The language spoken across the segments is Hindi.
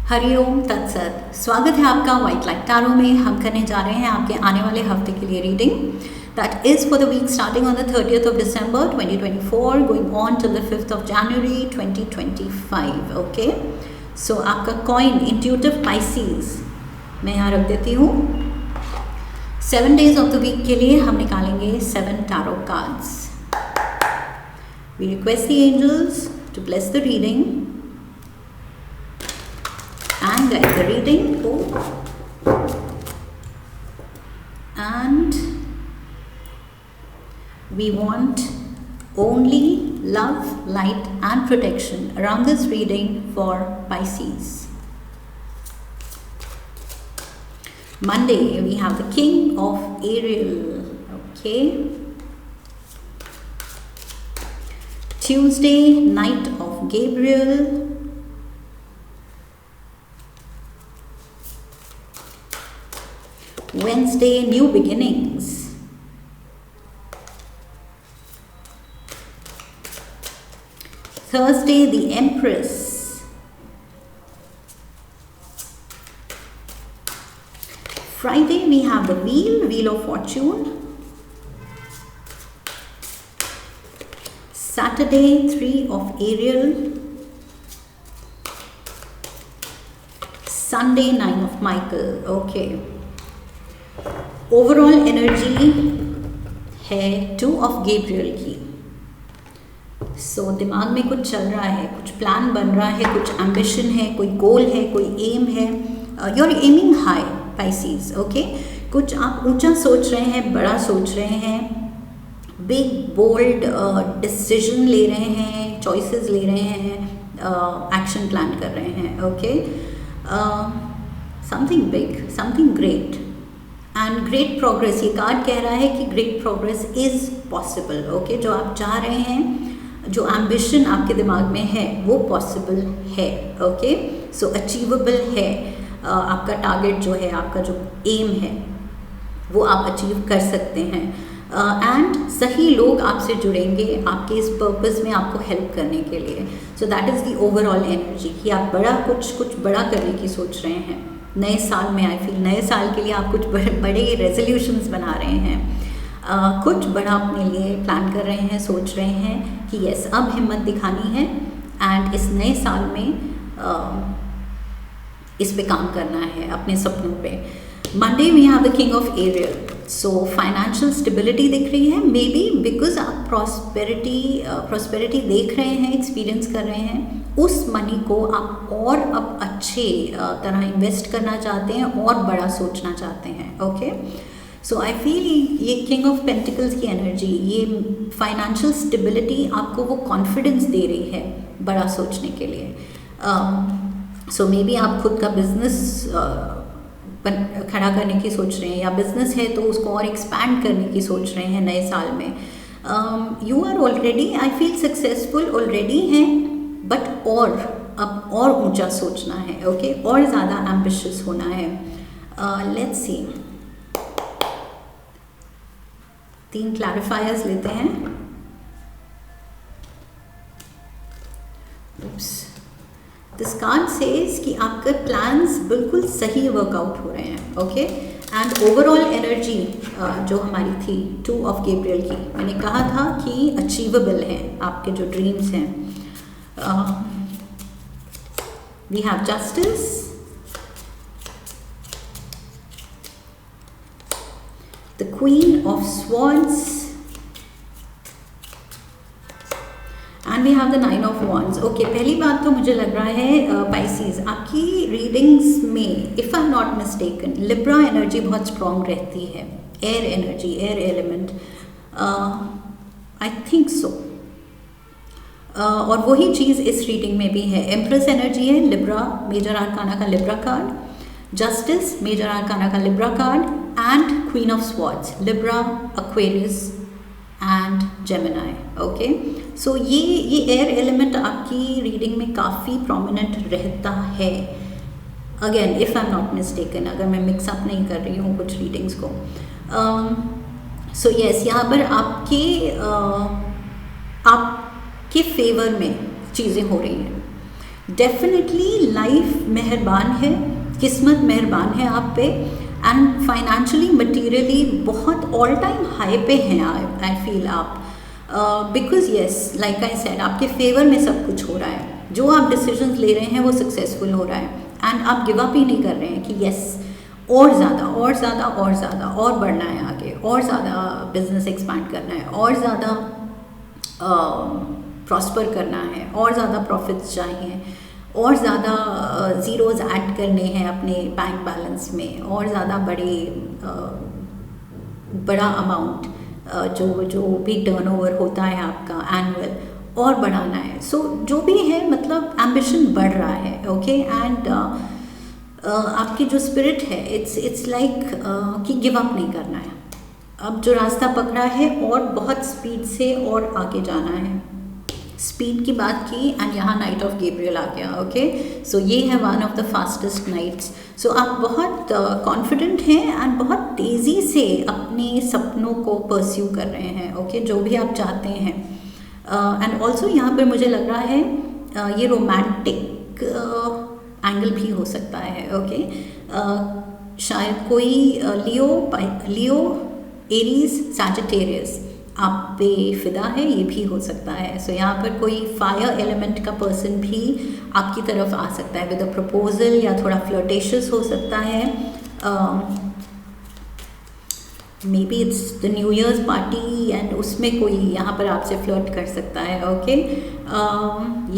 हरिओम तत्सत। स्वागत है आपका व्हाइट लाइट टैरो में। हम करने जा रहे हैं आपके आने वाले हफ्ते के लिए reading that is for the week starting on the 30th of December 2024 going on till the 5th of January 2025। Okay, so आपका कॉइन इंट्यूटिव पाइसेस मैं यहाँ रख देती हूँ। 7 days ऑफ द वीक के लिए हम निकालेंगे 7 tarot cards. We request the angels to bless the reading and guide the reading. And we want only love, light and protection around this reading for Pisces. Monday we have the King of Ariel. Okay. Tuesday, Knight of Gabriel. Wednesday, new beginnings. Thursday, the Empress. Friday, we have the Wheel of Fortune. Saturday, 3 of Ariel. Sunday, 9 of Michael. Okay. Overall energy है 2 of Gabriel की। सो दिमाग में कुछ चल रहा है, कुछ प्लान बन रहा है, कुछ एम्बिशन है, कोई गोल है, कोई एम है। You are aiming high Pisces. Okay, कुछ आप ऊंचा सोच रहे हैं, बड़ा सोच रहे हैं, बिग बोल्ड डिसीजन ले रहे हैं, चॉइसेस ले रहे हैं, एक्शन प्लान कर रहे हैं। Okay, something big, something great and great progress. ये कार्ड कह रहा है कि great progress is possible. Okay, जो आप चाह रहे हैं, जो एम्बिशन आपके दिमाग में है वो पॉसिबल है। ओके, सो अचीवेबल है। आपका टारगेट जो है, आपका जो एम है वो आप अचीव कर सकते हैं। एंड सही लोग आपसे जुड़ेंगे आपके इस पर्पस में आपको हेल्प करने के लिए। So that is the overall energy कि आप बड़ा कुछ बड़ा करने की सोच रहे हैं नए साल में। आई फील नए साल के लिए आप कुछ बड़े रेजोल्यूशंस बना रहे हैं, कुछ बड़ा अपने लिए प्लान कर रहे हैं, सोच रहे हैं कि यस अब हिम्मत दिखानी है एंड इस नए साल में इस पे काम करना है, अपने सपनों पे। Monday we have the king of aerial. So financial stability दिख रही है, मे बी बिकॉज आप प्रॉस्पेरिटी देख रहे हैं, एक्सपीरियंस कर रहे हैं। उस मनी को आप और अब अच्छे तरह इन्वेस्ट करना चाहते हैं और बड़ा सोचना चाहते हैं। ओके, सो आई फील ये किंग ऑफ पेंटिकल्स की एनर्जी, ये फाइनेंशियल स्टेबिलिटी आपको वो कॉन्फिडेंस दे रही है बड़ा सोचने के लिए। सो मे बी आप खुद का बिजनेस खड़ा करने की सोच रहे हैं, या बिजनेस है तो उसको और एक्सपैंड करने की सोच रहे हैं नए साल में। You are already, I feel successful already हैं, बट अब और ऊंचा सोचना है। ओके, और ज़्यादा एम्बिशियस होना है। लेट्स सी, 3 क्लैरिफायर्स लेते हैं। दिस कार्ड सेज कि आपके प्लान्स बिल्कुल सही वर्कआउट हो रहे हैं। ओके, एंड ओवरऑल एनर्जी जो हमारी थी 2 of Gabriel की, मैंने कहा था कि अचीवेबल है आपके जो ड्रीम्स हैं। we have justice, the queen of swords, and we have the 9 of wands. Okay, पहली बात तो मुझे लग रहा है पाइसेस आपकी रीडिंग्स में, if I am not mistaken, Libra energy बहुत स्ट्रॉन्ग रहती है, air energy, air element, I think so. और वही चीज़ इस रीडिंग में भी है। एम्प्रेस एनर्जी है, लिब्रा मेजर आर्काना का Libra card, justice major arcana का Libra card, and queen of swords, Libra, Aquarius and Gemini. Okay, so ये एयर एलिमेंट आपकी रीडिंग में काफ़ी प्रोमिनेंट रहता है। Again if I am not mistaken, अगर मैं मिक्सअप नहीं कर रही हूँ कुछ रीडिंग्स को। सो यस, यहाँ पर आपके फेवर में चीज़ें हो रही हैं। डेफिनेटली लाइफ मेहरबान है, किस्मत मेहरबान है आप पे, एंड फाइनेंशियली मटीरियली बहुत ऑल टाइम हाई पे हैं आई फील आप, because yes like I said आपके फेवर में सब कुछ हो रहा है, जो आप डिसीजंस ले रहे हैं वो सक्सेसफुल हो रहा है, एंड आप गिव अप ही नहीं कर रहे हैं कि येस और ज़्यादा और ज़्यादा और ज़्यादा और बढ़ना है आगे, और ज़्यादा बिजनेस एक्सपैंड करना है, और ज़्यादा प्रॉस्पर करना है, और ज़्यादा प्रॉफिट्स चाहिए, और ज़्यादा ज़ीरोज़ ऐड करने हैं अपने बैंक बैलेंस में, और ज़्यादा बड़ा अमाउंट जो भी टर्नओवर होता है आपका एनुअल और बढ़ाना है। सो जो भी है मतलब एम्बिशन बढ़ रहा है, ओके, एंड आपकी जो स्पिरिट है इट्स लाइक कि गिव अप नहीं करना है, अब जो रास्ता पकड़ा है और बहुत स्पीड से और आगे जाना है। स्पीड की बात की एंड यहाँ नाइट ऑफ गैब्रियल आ गया, ओके, सो ये है one of the fastest knights. सो आप बहुत कॉन्फिडेंट हैं एंड बहुत तेज़ी से अपने सपनों को परस्यू कर रहे हैं, ओके, जो भी आप चाहते हैं। एंड ऑल्सो यहाँ पर मुझे लग रहा है ये रोमांटिक एंगल भी हो सकता है, ओके, शायद कोई लियो एरीज सैजिटेरियस आप पे फिदा है, ये भी हो सकता है। सो यहाँ पर कोई फायर एलिमेंट का पर्सन भी आपकी तरफ आ सकता है विद अ प्रपोजल, या थोड़ा फ्लर्टेशियस हो सकता है, may B it's the new years party and उसमें कोई यहाँ पर आपसे फ्लर्ट कर सकता है, ओके,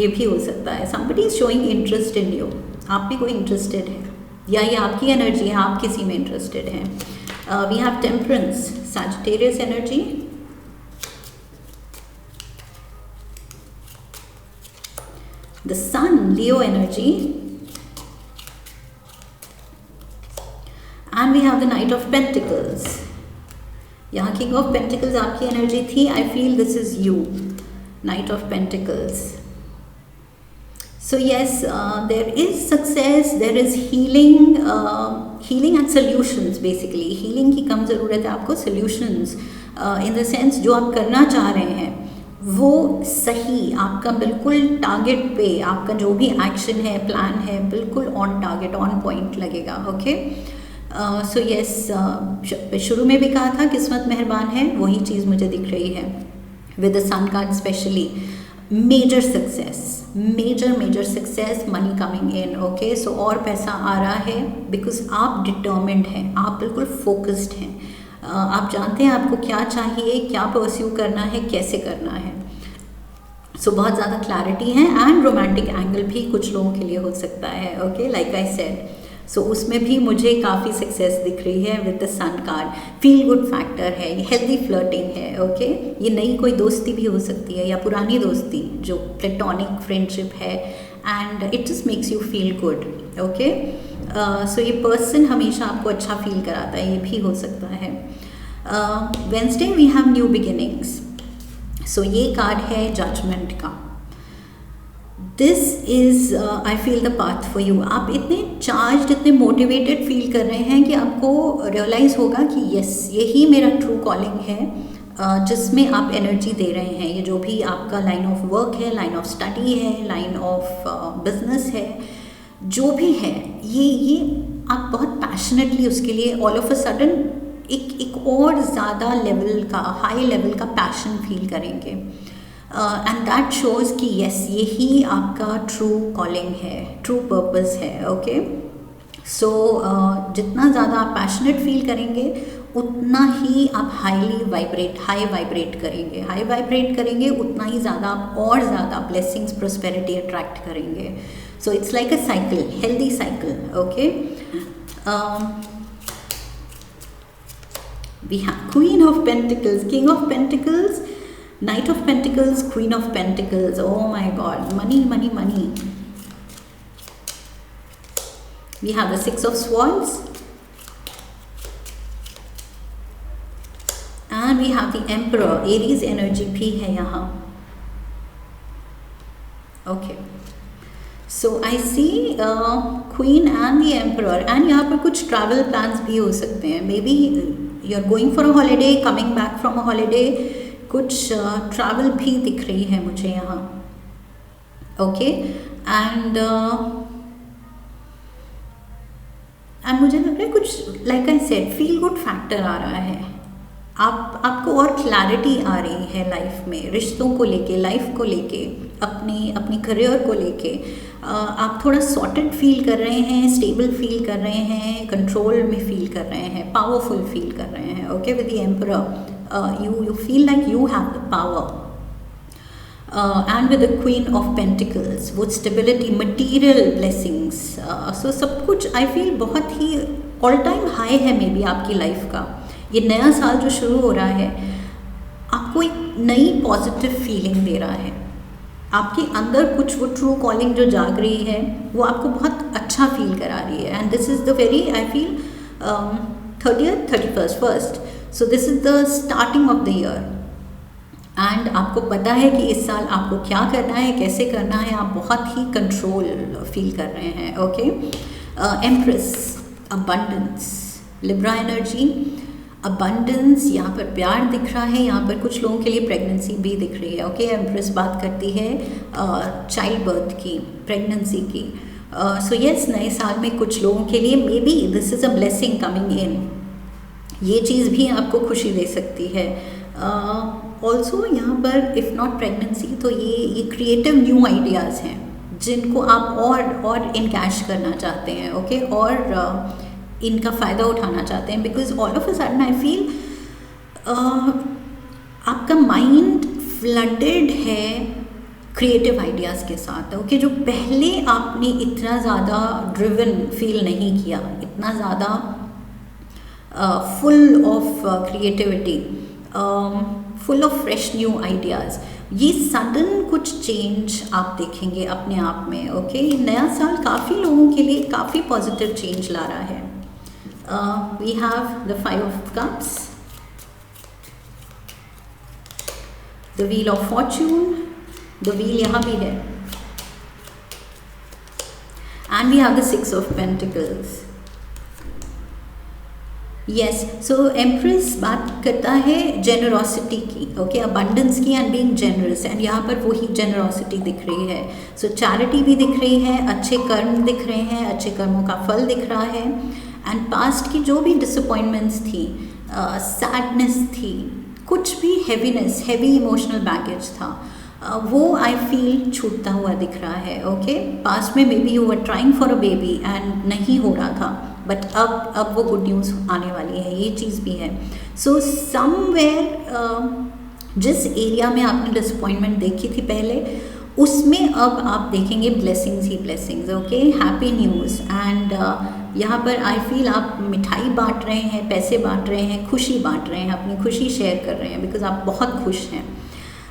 ये भी हो सकता है। Somebody is showing interest in you, आप भी कोई इंटरेस्टेड है, या ये आपकी एनर्जी है, आप किसी में इंटरेस्टेड हैं। We have temperance Sagittarius energy, the sun Leo energy, and we have the Knight of Pentacles. यहाँ King of Pentacles आपकी एनर्जी थी, I feel this is you, Knight of Pentacles. So yes, there is success, there is healing, healing and solutions basically. Healing की कम ज़रूरत है आपको, solutions in the sense जो आप करना चाह रहे हैं वो सही, आपका बिल्कुल टारगेट पे, आपका जो भी एक्शन है, प्लान है, बिल्कुल ऑन टारगेट, ऑन पॉइंट लगेगा, ओके। सो यस, शुरू में भी कहा था किस्मत मेहरबान है, वही चीज़ मुझे दिख रही है with the sun card specially. Major success, major success, money coming in, okay, so और पैसा आ रहा है बिकॉज आप डिटर्मिन्ड हैं, आप बिल्कुल फोकस्ड हैं, आप जानते हैं आपको क्या चाहिए, क्या परस्यू करना है, कैसे करना है। सो बहुत ज़्यादा क्लैरिटी है, एंड रोमांटिक एंगल भी कुछ लोगों के लिए हो सकता है, okay, like I said. So उसमें भी मुझे काफ़ी सक्सेस दिख रही है with the sun card. Feel good factor है, हेल्दी फ्लर्टिंग है, ओके, ये नई कोई दोस्ती भी हो सकती है या पुरानी दोस्ती जो प्लेटोनिक फ्रेंडशिप है, and it just makes you feel good, okay. So ये पर्सन हमेशा आपको अच्छा फील कराता है, ये भी हो सकता है। Wednesday we have new beginnings, so ये कार्ड है जजमेंट का। This is I feel the path for you. आप इतने चार्ज, इतने मोटिवेटेड फील कर रहे हैं कि आपको रियलाइज़ होगा कि यस, यही मेरा ट्रू कॉलिंग है, जिसमें आप एनर्जी दे रहे हैं। ये जो भी आपका लाइन ऑफ वर्क है, लाइन ऑफ स्टडी है, लाइन ऑफ बिजनेस है, जो भी है, ये आप बहुत पैशनेटली उसके लिए ऑल ऑफ अ सडन एक और ज़्यादा लेवल का, हाई लेवल का पैशन फील करेंगे, एंड दैट शोज़ कि यस, यही आपका ट्रू कॉलिंग है, ट्रू पर्पस है, ओके। सो जितना ज़्यादा आप पैशनेट फील करेंगे उतना ही आप हाई वाइब्रेट करेंगे, उतना ही ज़्यादा आप और ज़्यादा ब्लेसिंग्स, प्रोस्पेरिटी अट्रैक्ट करेंगे। So it's like a cycle, healthy cycle, okay. We have Queen of Pentacles, King of Pentacles, Knight of Pentacles, Queen of Pentacles. Oh my God, money. We have the Six of Swords, and we have the Emperor. Aries energy भी है यहाँ, okay. So I see Queen and the Emperor, and यहाँ पर कुछ travel plans भी हो सकते हैं। Maybe you're going for a holiday, coming back from a holiday, कुछ travel भी दिख रही है मुझे यहाँ, okay. एंड मुझे लग रहा है कुछ like I said feel good factor आ रहा है। आपको और क्लैरिटी आ रही है लाइफ में, रिश्तों को लेके, लाइफ को लेके, अपनी करियर को लेके। आप थोड़ा सॉर्टेड फील कर रहे हैं, स्टेबल फील कर रहे हैं, कंट्रोल में फील कर रहे हैं, पावरफुल फील कर रहे हैं। Okay, with the emperor you feel like you have the power. And with the queen of pentacles, वो स्टेबिलिटी, मटीरियल ब्लेसिंग्स, सो सब कुछ आई फील बहुत ही ऑल टाइम हाई है मे बी आपकी लाइफ का। ये नया साल जो शुरू हो रहा है आपको एक नई पॉजिटिव फीलिंग दे रहा है। आपके अंदर कुछ वो ट्रू कॉलिंग जो जाग रही है वो आपको बहुत अच्छा फील करा रही है। And this is the very I feel 30th 31st first, so this is the starting of the year. And आपको पता है कि इस साल आपको क्या करना है, कैसे करना है, आप बहुत ही कंट्रोल फील कर रहे हैं। Okay, empress, abundance, Libra energy, abundance, यहाँ पर प्यार दिख रहा है, यहाँ पर कुछ लोगों के लिए प्रेगनेंसी भी दिख रही है। ओके, एम्प्रेस बात करती है चाइल्ड बर्थ की, प्रेगनेंसी की। सो यस, नए साल में कुछ लोगों के लिए may be this is a blessing coming in, ये चीज़ भी आपको खुशी दे सकती है। ऑल्सो यहाँ पर इफ़ नॉट प्रेगनेंसी तो ये क्रिएटिव न्यू आइडियाज़ हैं जिनको आप और इनकैश करना चाहते हैं। ओके, और इनका फ़ायदा उठाना चाहते हैं, because all of a sudden I feel आपका माइंड फ्लडेड है क्रिएटिव आइडियाज़ के साथ। ओके, जो पहले आपने इतना ज़्यादा ड्रिवन फील नहीं किया, इतना ज़्यादा full of creativity, full of fresh new ideas, ये सडन कुछ चेंज आप देखेंगे अपने आप में। ओके, नया साल काफ़ी लोगों के लिए काफ़ी पॉजिटिव चेंज ला रहा है। We have the 5 of Cups, the wheel of fortune, the wheel यहाँ भी है, and we have the 6 of Pentacles। Yes, so empress बात करता है जेनरोसिटी की, ओके, अबंडेंस की एंड बीइंग जेनरस, एंड यहाँ पर वही जेनरोसिटी दिख रही है। सो चैरिटी भी दिख रही है, अच्छे कर्म दिख रहे हैं, अच्छे कर्मों का फल दिख रहा है। एंड पास्ट की जो भी डिसअपॉइंटमेंट्स थी, सैडनेस थी, कुछ भी हैवीनेस, हैवी इमोशनल बैगेज था, वो आई फील छूटता हुआ दिख रहा है। ओके, पास्ट में may be you were trying for a baby and नहीं हो रहा था, बट अब वो गुड न्यूज़ आने वाली है, ये चीज़ भी है। सो समवेयर जिस एरिया में आपने डिसअपॉइंटमेंट देखी थी पहले, उसमें अब आप देखेंगे blessings he blessings. Okay, happy news. And यहाँ पर आई फील आप मिठाई बांट रहे हैं, पैसे बांट रहे हैं, खुशी बांट रहे हैं, अपनी खुशी शेयर कर रहे हैं, बिकॉज आप बहुत खुश हैं।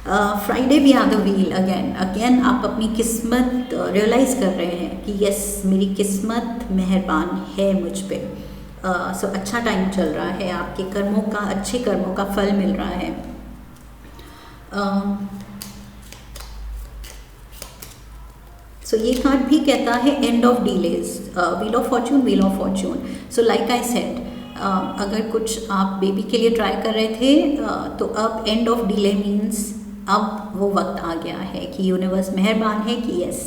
फ्राइडे भी आ द व्हील, अगेन आप अपनी किस्मत रियलाइज़ कर रहे हैं कि यस, मेरी किस्मत मेहरबान है मुझ पे। सो अच्छा टाइम चल रहा है, आपके कर्मों का, अच्छे कर्मों का फल मिल रहा है। सो ये कार्ड भी कहता है end of delays, wheel of Fortune, wheel of Fortune. So like I said, अगर कुछ आप बेबी के लिए ट्राई कर रहे थे तो अब एंड ऑफ डिले मीन्स अब वो वक्त आ गया है कि यूनिवर्स मेहरबान है कि यस,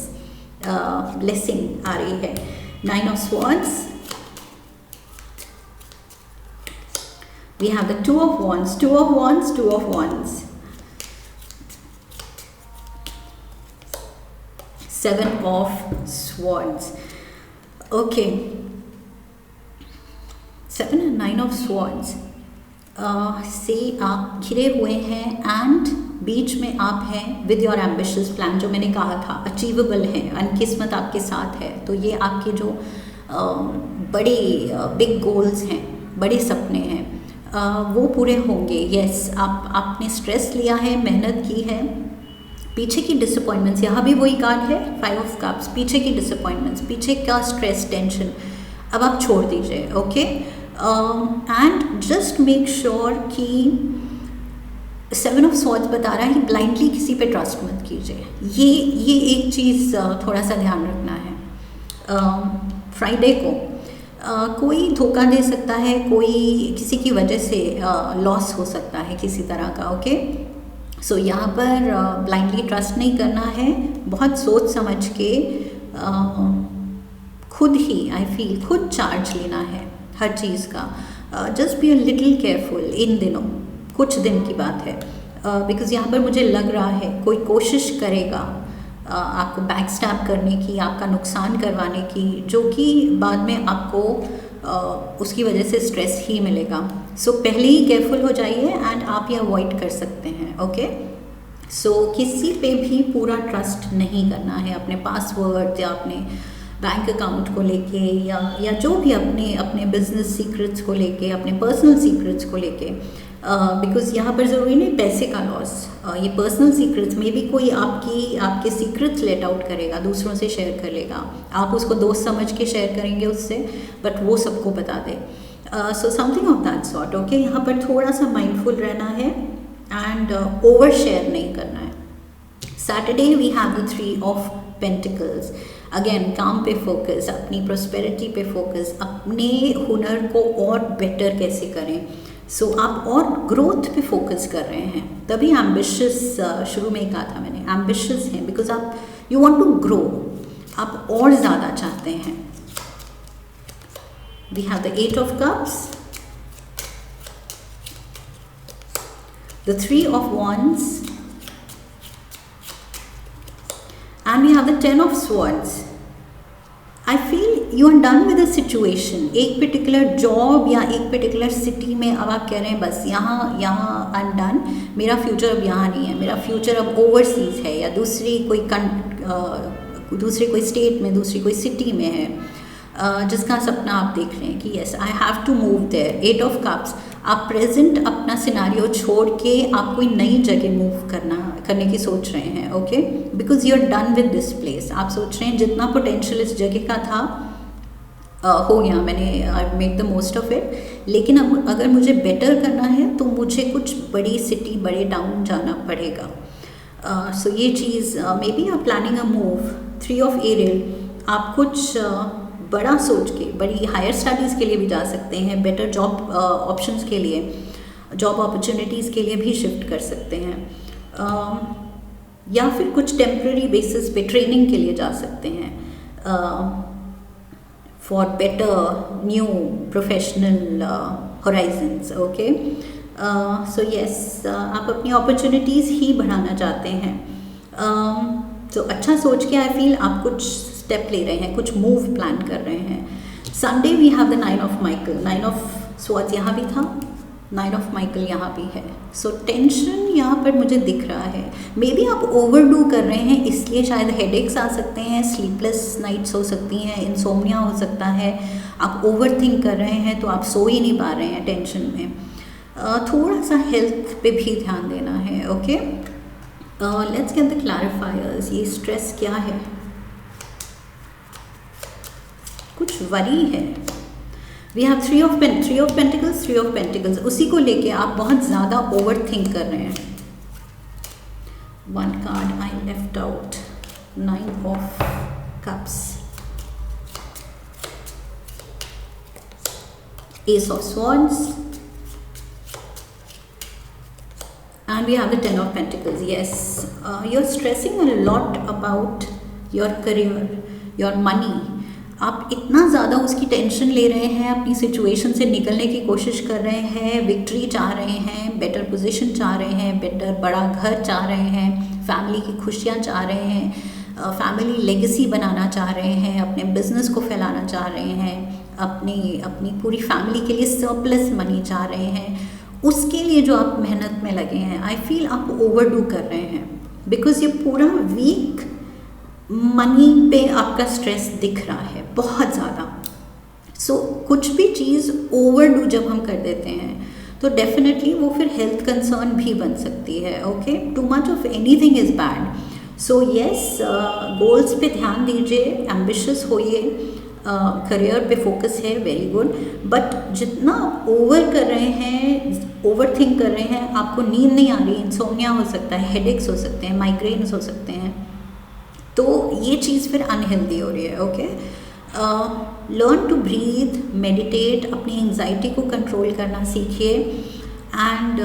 ब्लेसिंग आ रही है। 9 of Swords, we have the 2 of Wands, 2 of Wands, 2 of Wands, 7 of Swords. Okay, 7 and 9 of Swords से आप घिरे हुए हैं, एंड बीच में आप हैं विद योर एम्बिशियस प्लान, जो मैंने कहा था अचीवेबल है, किस्मत आपके साथ है। तो ये आपके जो बड़े बिग गोल्स हैं, बड़े सपने हैं, वो पूरे होंगे। यस, आपने स्ट्रेस लिया है, मेहनत की है, पीछे की डिसअपॉइंटमेंट्स, यहाँ भी वही कार्ड है 5 of Cups, पीछे की डिसअपॉइंटमेंट्स, पीछे का स्ट्रेस, टेंशन अब आप छोड़ दीजिए। Okay, and just make sure कि 7 of Swords बता रहा है कि ब्लाइंडली किसी पे ट्रस्ट मत कीजिए। ये एक चीज़ थोड़ा सा ध्यान रखना है। फ्राइडे को कोई धोखा दे सकता है, कोई किसी की वजह से लॉस हो सकता है किसी तरह का। ओके, यहाँ पर ब्लाइंडली ट्रस्ट नहीं करना है, बहुत सोच समझ के खुद ही आई फील खुद चार्ज लेना है हर चीज़ का। Just be a little careful in दिनों, कुछ दिन की बात है, बिकॉज़ यहाँ पर मुझे लग रहा है कोई कोशिश करेगा आपको बैक स्टैब करने की, आपका नुकसान करवाने की, जो कि बाद में आपको उसकी वजह से स्ट्रेस ही मिलेगा। सो पहले ही केयरफुल हो जाइए एंड आप ये अवॉइड कर सकते हैं। ओके, सो किसी पे भी पूरा ट्रस्ट नहीं करना है, अपने पासवर्ड या अपने बैंक अकाउंट को लेके या जो भी अपने बिजनेस सीक्रेट्स को लेके, अपने पर्सनल सीक्रेट्स को लेके, बिकॉज़ यहाँ पर ज़रूरी नहीं पैसे का लॉस, ये पर्सनल सीक्रेट्स में भी कोई आपके सीक्रेट्स लेट आउट करेगा, दूसरों से शेयर कर लेगा, आप उसको दोस्त समझ के शेयर करेंगे उससे, बट वो सबको बता दे। So something of that sort. Okay, यहाँ पर थोड़ा सा माइंडफुल रहना है एंड ओवर शेयर नहीं करना है। Saturday we have the 3 of pentacles. Again काम पे फोकस, अपनी प्रोस्पेरिटी पे फोकस, अपने हुनर को और बेटर कैसे करें। सो आप और ग्रोथ पे फोकस कर रहे हैं, तभी एम्बिशियस, शुरू में ही कहा था मैंने, एम्बिशियस हैं बिकॉज आप यू वांट टू ग्रो, आप और ज़्यादा चाहते हैं। We have the 8 of cups, the 3 of wands, and we have the 10 of swords. I feel you are done with the situation. एक पर्टिकुलर जॉब या एक पर्टिकुलर सिटी में अब आप कह रहे हैं बस यहाँ आई एम डन, मेरा फ्यूचर अब यहाँ नहीं है, मेरा फ्यूचर अब ओवरसीज़ है या दूसरी कोई स्टेट में, दूसरी कोई सिटी में है, जिसका सपना आप देख रहे हैं कि yes I have to move there. 8 of cups, आप प्रेजेंट अपना सिनारियो छोड़ के आप कोई नई जगह मूव करने की सोच रहे हैं। Okay, because you are done with this place. आप सोच रहे हैं जितना पोटेंशियल इस जगह का था हो गया, मैंने I made the most of it, लेकिन अब अगर मुझे बेटर करना है तो मुझे कुछ बड़ी सिटी, बड़े टाउन जाना पड़ेगा। सो ये चीज़ मे बी आप planning a move. 3 of aerial, आप कुछ बड़ा सोच के बड़ी हायर स्टडीज़ के लिए भी जा सकते हैं, बेटर जॉब ऑप्शंस के लिए, जॉब अपॉर्चुनिटीज़ के लिए भी शिफ्ट कर सकते हैं, या फिर कुछ टेम्प्रेरी बेसिस पे ट्रेनिंग के लिए जा सकते हैं for better new professional Horizons. Okay, so yes, आप अपनी अपॉर्चुनिटीज़ ही बढ़ाना चाहते हैं। तो अच्छा सोच के आई फील आप कुछ स्टेप ले रहे हैं, कुछ मूव प्लान कर रहे हैं। Sunday we have the 9 of Michael, 9 of swords यहाँ भी था, 9 ऑफ माइकल यहाँ भी है। सो टेंशन यहाँ पर मुझे दिख रहा है, मे बी आप ओवरडू कर रहे हैं, इसलिए शायद हेडेक्स आ सकते हैं, स्लीपलेस नाइट्स हो सकती हैं, इंसोम्निया हो सकता है, आप ओवर थिंक कर रहे हैं तो आप सो ही नहीं पा रहे हैं टेंशन में। थोड़ा सा हेल्थ पे भी ध्यान देना है। Okay, let's get the clarifiers. ये स्ट्रेस क्या है? कुछ वरी है। We have 3 of pentacles, 3 of pentacles, उसी को लेके आप बहुत ज़्यादा ओवर थिंक कर रहे हैं। 1 card I left out, 9 of cups, S of swords, and we have the 10 of pentacles. Yes, you're stressing a lot about your career, your money. आप इतना ज़्यादा उसकी टेंशन ले रहे हैं, अपनी सिचुएशन से निकलने की कोशिश कर रहे हैं, विक्ट्री चाह रहे हैं, बेटर पोजीशन चाह रहे हैं, बेटर बड़ा घर चाह रहे हैं, फैमिली की खुशियाँ चाह रहे हैं, फैमिली लेगेसी बनाना चाह रहे हैं, अपने बिजनेस को फैलाना चाह रहे हैं, अपनी पूरी फैमिली के लिए सरप्लस मनी चाह रहे हैं। उसके लिए जो आप मेहनत में लगे हैं, आई फील आप ओवरडू कर रहे हैं, बिकॉज ये पूरा वीक मनी पे आपका स्ट्रेस दिख रहा है बहुत ज़्यादा। सो कुछ भी चीज़ ओवरडू जब हम कर देते हैं तो डेफिनेटली वो फिर हेल्थ कंसर्न भी बन सकती है। Okay, too much of anything is bad. So yes, goals पे ध्यान दीजिए, एम्बिशियस होइए, करियर पे फोकस है, वेरी गुड, बट जितना ओवर कर रहे हैं, ओवर थिंक कर रहे हैं, आपको नींद नहीं आ रही, इंसोम्निया हो सकता है, हेडेक्स हो सकते हैं, माइग्रेन्स हो सकते हैं, तो ये चीज़ फिर अनहेल्दी हो रही है। Okay, learn to breathe, meditate, अपनी एंजाइटी को कंट्रोल करना सीखिए, एंड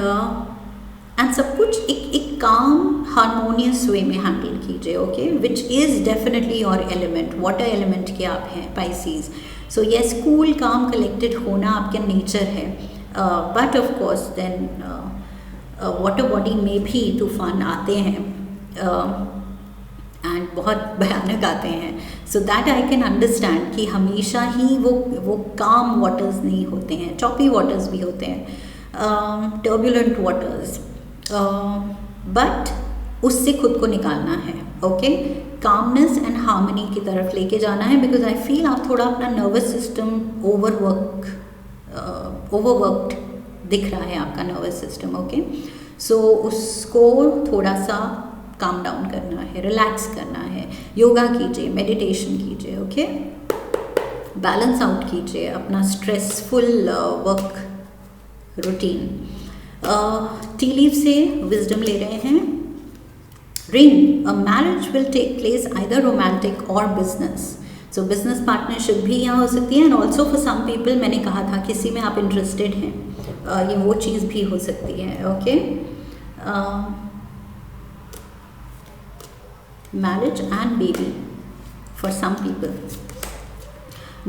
एंड सब कुछ एक काम हारमोनियस वे में हैंडल कीजिए, okay, which is definitely your element, water element के आप हैं Pisces. So yes, cool calm collected होना आपके नेचर है, but of course then water body में भी तूफान आते हैं एंड बहुत भयानक आते हैं. So that I can understand कि हमेशा ही वो काम वाटर्स नहीं होते हैं, चॉपी वाटर्स भी होते हैं, टर्बुलेंट वाटर्स, बट उससे खुद को निकालना है, ओके, कामनेस एंड हार्मनी की तरफ लेके जाना है. बिकॉज आई फील आप थोड़ा अपना नर्वस सिस्टम ओवरवर्कड दिख रहा है आपका नर्वस सिस्टम, ओके. सो उसको थोड़ा सा काम डाउन करना है, रिलैक्स करना है, योगा कीजिए, मेडिटेशन कीजिए, ओके, बैलेंस आउट कीजिए अपना stressful work routine. Tea leave से विजडम ले रहे हैं. Ring, a marriage will take place either romantic और बिजनेस. सो बिजनेस पार्टनरशिप भी यहाँ हो सकती है, and also for some people, मैंने कहा था किसी में आप इंटरेस्टेड हैं, ये वो चीज़ भी हो सकती है, okay. Marriage and baby for some people.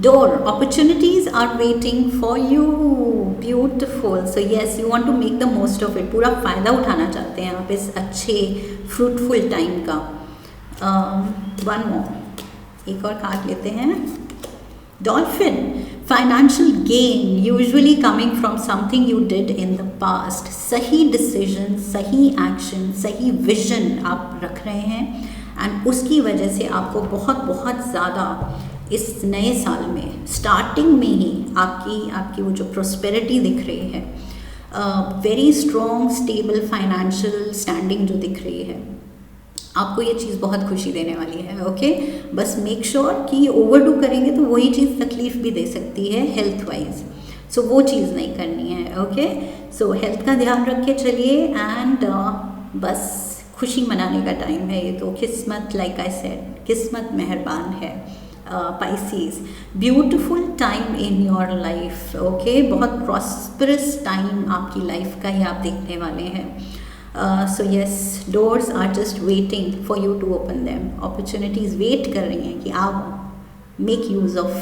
Door, opportunities are waiting for you. Beautiful. So yes, you want to make the most of it. पूरा फ़ायदा उठाना चाहते हैं आप इस अच्छे फ्रूटफुल टाइम का. One more, एक और कार्ड लेते हैं. Dolphin, financial gain usually coming from something you did in the past. सही डिसीजन, सही एक्शन, सही विजन आप रख रहे हैं, एंड उसकी वजह से आपको बहुत बहुत ज़्यादा इस नए साल में स्टार्टिंग में ही आपकी वो जो प्रोस्पेरिटी दिख रही है, very strong stable financial standing जो दिख रही है, आपको ये चीज़ बहुत खुशी देने वाली है, ओके. बस मेक श्योर कि ओवरडू करेंगे तो वही चीज़ तकलीफ भी दे सकती है हेल्थ वाइज. सो वो चीज़ नहीं करनी है, ओके. सो हेल्थ का ध्यान रख के चलिए, एंड बस खुशी मनाने का टाइम है ये तो. किस्मत, लाइक आई सेड, किस्मत मेहरबान है. Pisces, beautiful time in your life, okay, बहुत prosperous time आपकी life का ही आप देखने वाले हैं. So yes, doors are just waiting for you to open them. Opportunities wait कर रही हैं कि आप make use of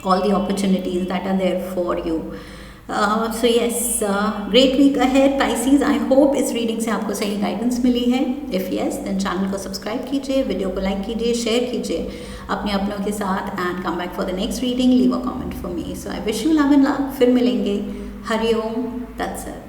all the opportunities that are there for you. So yes, great week ahead Pisces. I hope इस रीडिंग से आपको सही गाइडेंस मिली है. If yes, then चैनल को सब्सक्राइब कीजिए, वीडियो को लाइक कीजिए, शेयर कीजिए अपने अपनों के साथ, and come back for the next reading. Leave a comment for me. So I wish you love and love. फिर मिलेंगे. हरि ओम. That's it.